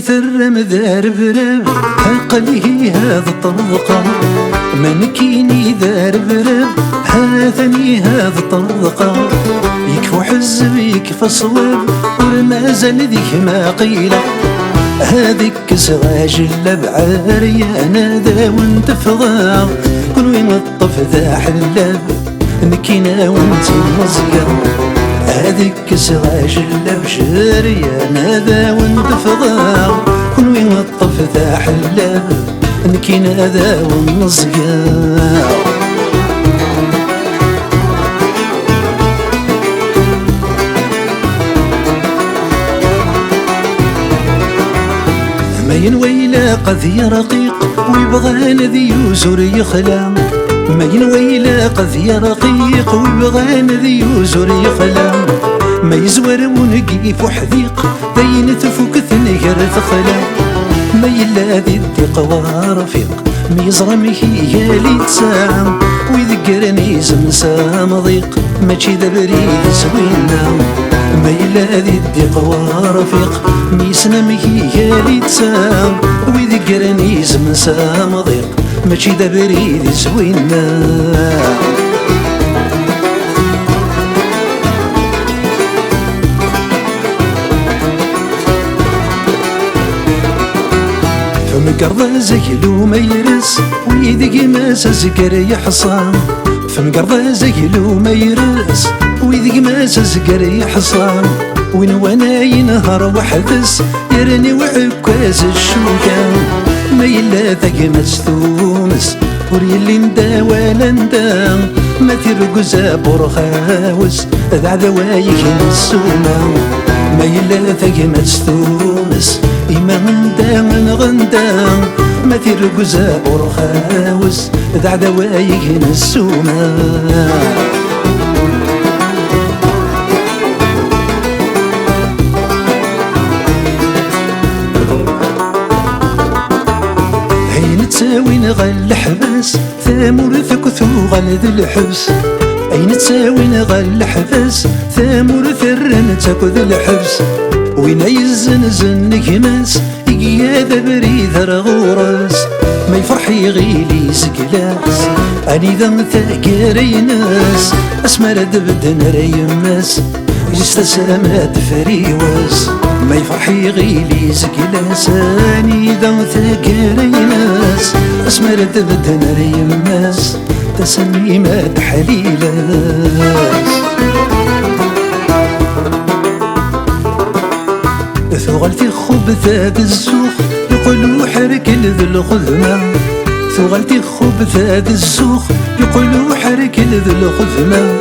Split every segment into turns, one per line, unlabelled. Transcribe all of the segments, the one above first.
ثرم ذار براب هقلي هذا الطرقة ما نكيني ذار براب هاثني هذا الطرقة يكفو حزب يكفى صواب وما زال ذيك ما قيل هذيك سراج اللبعاري انا ذا وانت فضاء كل وين الطف ذا حلاب نكينا وانت مزيان هذيك سراج اللبشاري انا ذا وانت فضاء كل وين الطف ذا حلاب نكينا ذا ونزيان ما ينوي لا قضية رقيق ويبغى ذي يوزر يخلام ما ينوي لا قضية رقيق ويبغى ذي يوزر يخلام ما يزور ونقيف وحذيق بين تفوك ثنير ثخلام ما يلا ذي الدق ورفيق ما يزرم هي لي تسام ويذكرني زمسا مضيق ماشي ذا بريد سوينا ما يلا ذي الدق ورفيق ميسنم هي لي تسام ويذكرني زمسا مضيق ماشي ذا بريد سوينا فمقرض زيلو ما يرس ويذق ماس زقر يحصان فمقرض زيلو ما يرس ويذق ماس زقر يحصان وين وانا ينهر وحدس يرني وعكاز الشوكان ما يلا ذاك مستومس وريلي ندا ولا ندا ما ترقز برخاوس ذا ذوايك نسوما ما يلا ذاك مستومس إما غندا من غندا ما ترقز برخاوس ذا ذوايك نسوما تساوين غل الحبس ثامورثك ثوغل ذي الحبس أين تساوين غل الحبس ثامورث الرنتك ذي الحبس وين يزن زن كماس يا ذا بريد رغورس ما يفرح يغيلي سكلاس أني ذا ثاقري ناس أسمر دبدن ريماس يستسلمات فريوس ما يفرح يغيلي سكلاس أني ذا ثاقري ناس أسمر دبدن ريماس تسنيمات حليلاس ثغلتي خبثات السوق يقولوا حرك لذي الخذمة ثغلتي خبثات السوق يقولوا حرك لذي الخذمة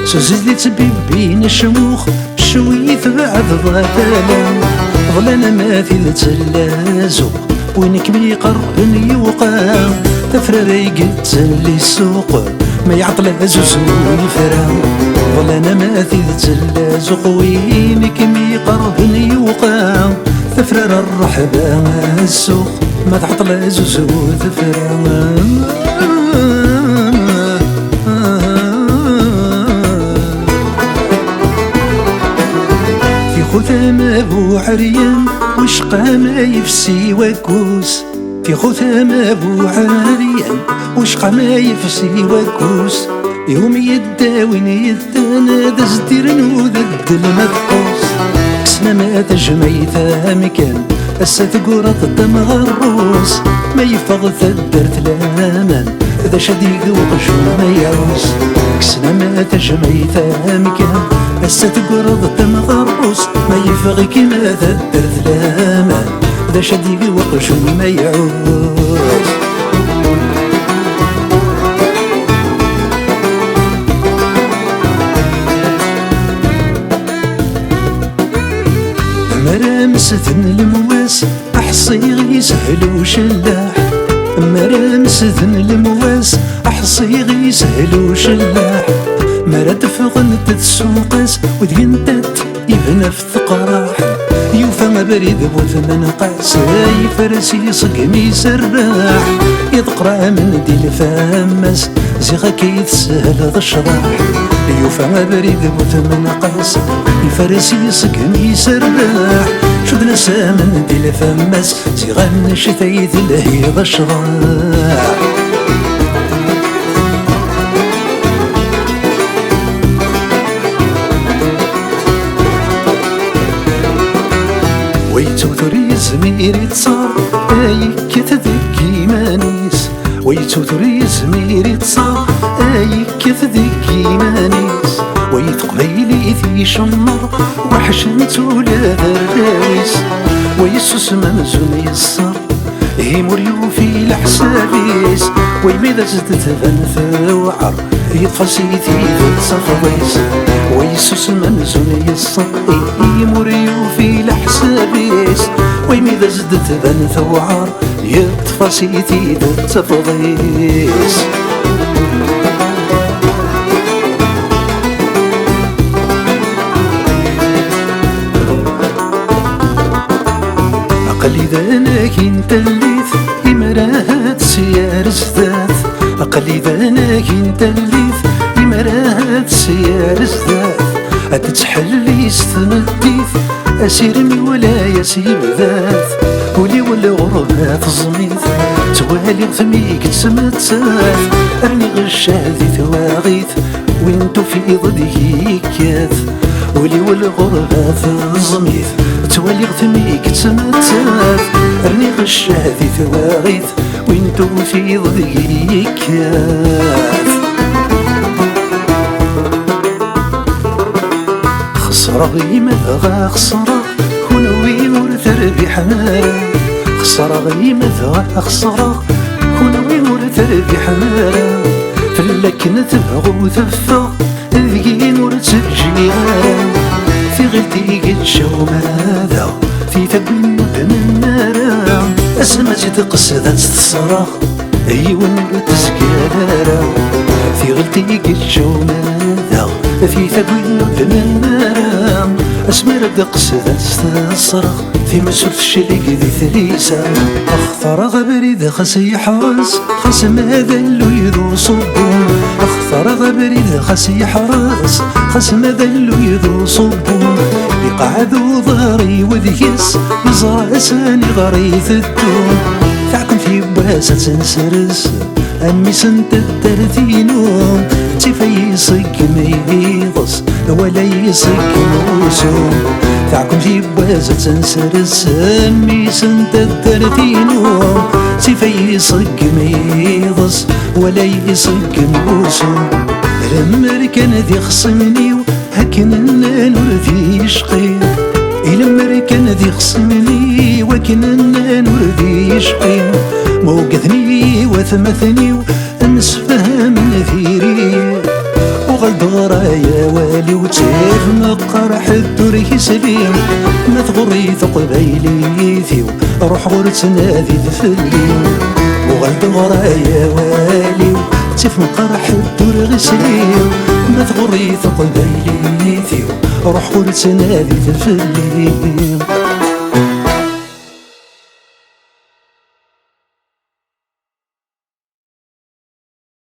سوزلي تبيبين الشموخ شوية بعد ضاتالا ظلنا ماثل تلازق وينك ميقرب يوقع تفرريق تسلي السوق ما يعطل عزوز ويفرا ظلنا ماثل تلازق وينك ميقرب يوقع تفرر الرحبة السوق ما تعطل عزوز وتفرا في خثام ابو عريان وشقا ما يفسي وكوس في خثام ابو عريان وشقا ما يفسي وكوس يوم يداوين يدانا دزدير نوذ المذقوس كسنا ما تجميثا مكان أسا تقرط الدم غروس ما يفغ ثدرت لامان ذا شديد وقشو ما يعوس كسنا ما تجميثا مكان أسا تقرط الدم غروس ما يفغ كما ثدرت لامان ذا شديد وقشو ما يعوس مرامستن المواس أحصي غيسهل وشلاح مرامستن المواس أحصي غيسهل وشلاح مرا تفغن تتسوقس ودينتات يبنى في الثقراح يوفى بريد بوثمن قاس يفرسي صقمي سراح يذقرا من دي الفامس زيغا كيتسهل ذا الشراح يوفى بريد بوثمن قاس يفرسي صقمي سراح شدنا سامن دي الفماس زيغان شتايد الهيض الشراع ويتوثري زميري تصار ايك تذكي مانيس ويتوثري زميري تصار ايك تذكي مانيس ويتقبيلي ذي شمر وحشمت ولا ذراويس ويسوس ممزون يسر يمريو في الحسابيس ويميدا زدت ذنث وعر يطفسيتي ذات صفويس ويسوس ممزون يسر يمريو في الحسابيس ويميدا زدت ذنث وعر يطفسيتي ذات صفويس أقلي ذانك انت الليث إمراهات سيار زدات أقلي ذانك انت الليث إمراهات سيار زدات أتتحلي ستمديث أسيرمي ولا يسيب ذات ولي والغربات الزميث توالي غثميك تسمتات أرني غشادي ثواغيث وانتو في ضدي كات ولي والغربات الزميث توالي غثميك تسمتات أرني غشادي ثواغيث وانتو في ضدي كات خسرة غيمة غا خسرة كونوي ورثر بحمارة خسرة غيمة غا خسرة كونوي ورثر بحمارة فلك نتبغو ثفة ذقين ورتجي غارة في غلتي قد شو ماذا في تبين مدن النارة أسمى تقصد تصرخ أيوان تسكارة في غلتي قد شو ماذا في تبين مدن النارة أسمى تقصد تصرخ في مسوف الشريك ذي ثريسة أخطر غبريد خسي حرس خسم هذا اللو يذو صبون أخطر غبريد خسي حرس خسم هذا اللو يذو صبون يقعدو ظهري وذيس يزرع ساني غريث الدون فعكم في بواسة تنسرس أمي سنت الترتينو تفاي يصق ميضس ولا يصق موسوم فعكم في بواسة تنسرس أمي سنت الترتينو تفاي يصق ميضس ولا يصق موسوم الأمريكان ذي خصمني هكن النور ذي يشقي الأمريكان ذي خصمني وكن النور ذي يشقي موقثني وثمثني أنسفهم نذيري وغلد غرايا والي وتيف مقرح الدور سليم مثغري ثقبيلي ثيو روح غرت نادي ذفلي وغلد غرايا والي وتيف مقرح الدور سليم مثغري ثقبيلي ثيو روح غرت نادي ذفلي